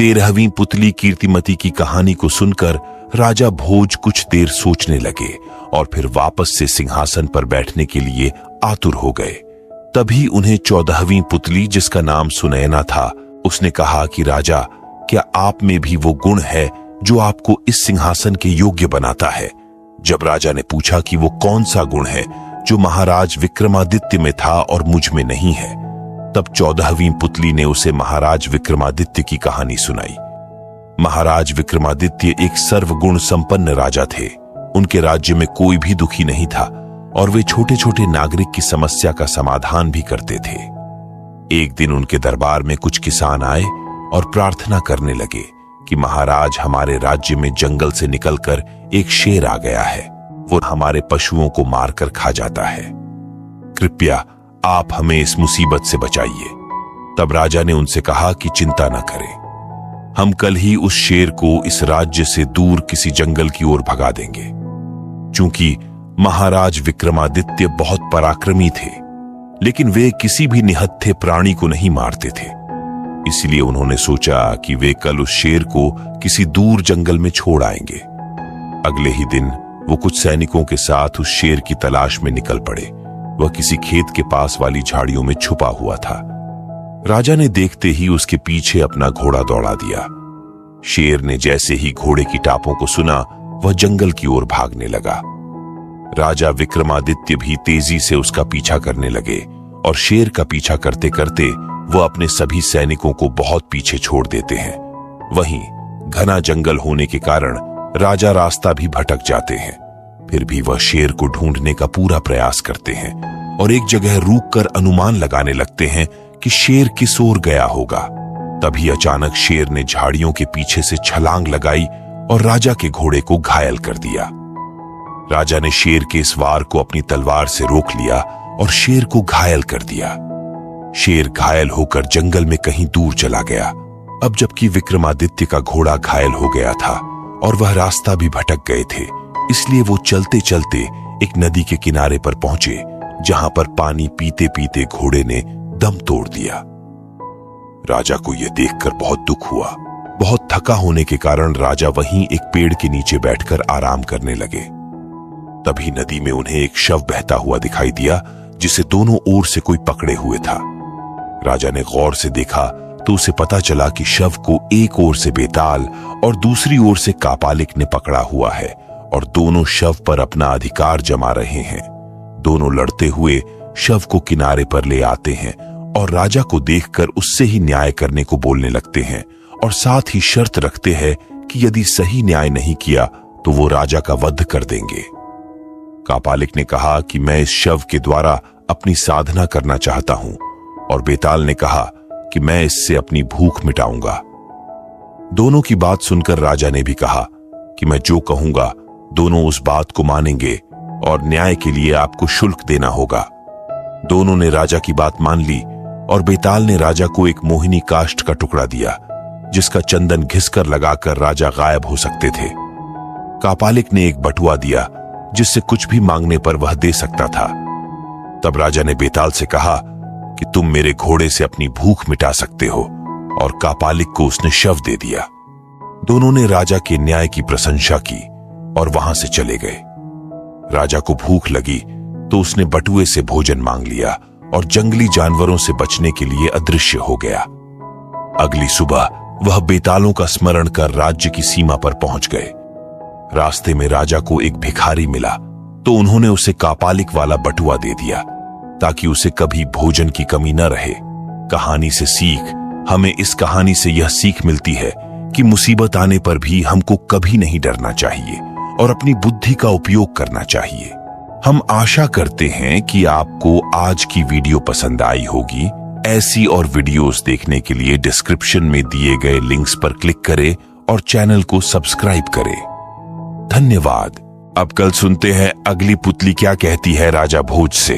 13वीं पुतली कीर्तिमती की कहानी को सुनकर राजा भोज कुछ देर सोचने लगे और फिर वापस से सिंहासन पर बैठने के लिए आतुर हो गए। तभी उन्हें 14वीं पुतली, जिसका नाम सुनैना था, उसने कहा कि राजा, क्या आप में भी वो गुण है जो आपको इस सिंहासन के योग्य बनाता है? जब राजा ने पूछा कि वो कौन सा गुण है जो महाराज विक्रमादित्य में था और मुझ में नहीं है, तब 14वीं पुतली ने उसे महाराज विक्रमादित्य की कहानी सुनाई। महाराज विक्रमादित्य एक सर्वगुण संपन्न राजा थे। उनके राज्य में कोई भी दुखी नहीं था और वे छोटे छोटे नागरिक की समस्या का समाधान भी करते थे। एक दिन उनके दरबार में कुछ किसान आए और प्रार्थना करने लगे कि महाराज, हमारे राज्य में जंगल से निकलकर एक शेर आ गया है। वो हमारे पशुओं को मारकर खा जाता है। कृपया आप हमें इस मुसीबत से बचाइए। तब राजा ने उनसे कहा कि चिंता न करें, हम कल ही उस शेर को इस राज्य से दूर किसी जंगल की ओर भगा देंगे। चूंकि महाराज विक्रमादित्य बहुत पराक्रमी थे, लेकिन वे किसी भी निहत्थे प्राणी को नहीं मारते थे। इसलिए उन्होंने सोचा कि वे कल उस शेर को किसी दूर जंगल में छोड़ आएंगे। अगले ही दिन वो कुछ सैनिकों के साथ उस शेर की तलाश में निकल पड़े। वह किसी खेत के पास वाली झाड़ियों में छुपा हुआ था। राजा ने देखते ही उसके पीछे अपना घोड़ा दौड़ा दिया। शेर ने जैसे ही घोड़े की टापों को सुना, वह जंगल की ओर भागने लगा। राजा विक्रमादित्य भी तेजी से उसका पीछा करने लगे और शेर का पीछा करते करते वह अपने सभी सैनिकों को बहुत पीछे छोड़ देते हैं। वहीं घना जंगल होने के कारण राजा रास्ता भी भटक जाते हैं। फिर भी वह शेर को ढूंढने का पूरा प्रयास करते हैं और एक जगह रुककर अनुमान लगाने लगते हैं कि शेर किस ओर गया होगा। तभी अचानक शेर ने झाड़ियों के पीछे से छलांग लगाई और राजा के घोड़े को घायल कर दिया। राजा ने शेर के इस वार को अपनी तलवार से रोक लिया और शेर को घायल कर दिया। शेर घायल होकर जंगल में कहीं दूर चला गया। अब जबकि विक्रमादित्य का घोड़ा घायल हो गया था और वह रास्ता भी भटक गए थे, इसलिए वो चलते चलते एक नदी के किनारे पर पहुंचे, जहां पर पानी पीते पीते घोड़े ने दम तोड़ दिया। राजा को यह देखकर बहुत दुख हुआ। बहुत थका होने के कारण राजा वहीं एक पेड़ के नीचे बैठकर आराम करने लगे। तभी नदी में उन्हें एक शव बहता हुआ दिखाई दिया, जिसे दोनों ओर से कोई पकड़े हुए था। राजा ने गौर से देखा तो उसे पता चला कि शव को एक ओर से बेताल और दूसरी ओर से कापालिक ने पकड़ा हुआ है और दोनों शव पर अपना अधिकार जमा रहे हैं। दोनों लड़ते हुए शव को किनारे पर ले आते हैं और राजा को देखकर उससे ही न्याय करने को बोलने लगते हैं और साथ ही शर्त रखते हैं कि यदि सही न्याय नहीं किया तो वो राजा का वध कर देंगे। कापालिक ने कहा कि मैं इस शव के द्वारा अपनी साधना करना चाहता हूं और बेताल ने कहा कि मैं इससे अपनी भूख मिटाऊंगा। दोनों की बात सुनकर राजा ने भी कहा कि मैं जो कहूंगा दोनों उस बात को मानेंगे और न्याय के लिए आपको शुल्क देना होगा। दोनों ने राजा की बात मान ली और बेताल ने राजा को एक मोहिनी काष्ठ का टुकड़ा दिया, जिसका चंदन घिसकर लगाकर राजा गायब हो सकते थे। कापालिक ने एक बटुआ दिया, जिससे कुछ भी मांगने पर वह दे सकता था। तब राजा ने बेताल से कहा कि तुम मेरे घोड़े से अपनी भूख मिटा सकते हो, और कापालिक को उसने शव दे दिया। दोनों ने राजा के न्याय की प्रशंसा की और वहां से चले गए। राजा को भूख लगी तो उसने बटुए से भोजन मांग लिया और जंगली जानवरों से बचने के लिए अदृश्य हो गया। अगली सुबह वह बेतालों का स्मरण कर राज्य की सीमा पर पहुंच गए। रास्ते में राजा को एक भिखारी मिला तो उन्होंने उसे कापालिक वाला बटुआ दे दिया, ताकि उसे कभी भोजन की कमी न रहे। कहानी से सीख, हमें इस कहानी से यह सीख मिलती है कि मुसीबत आने पर भी हमको कभी नहीं डरना चाहिए और अपनी बुद्धि का उपयोग करना चाहिए। हम आशा करते हैं कि आपको आज की वीडियो पसंद आई होगी। ऐसी और वीडियोस देखने के लिए डिस्क्रिप्शन में दिए गए लिंक्स पर क्लिक करें और चैनल को सब्सक्राइब करें। धन्यवाद। अब कल सुनते हैं अगली पुतली क्या कहती है राजा भोज से।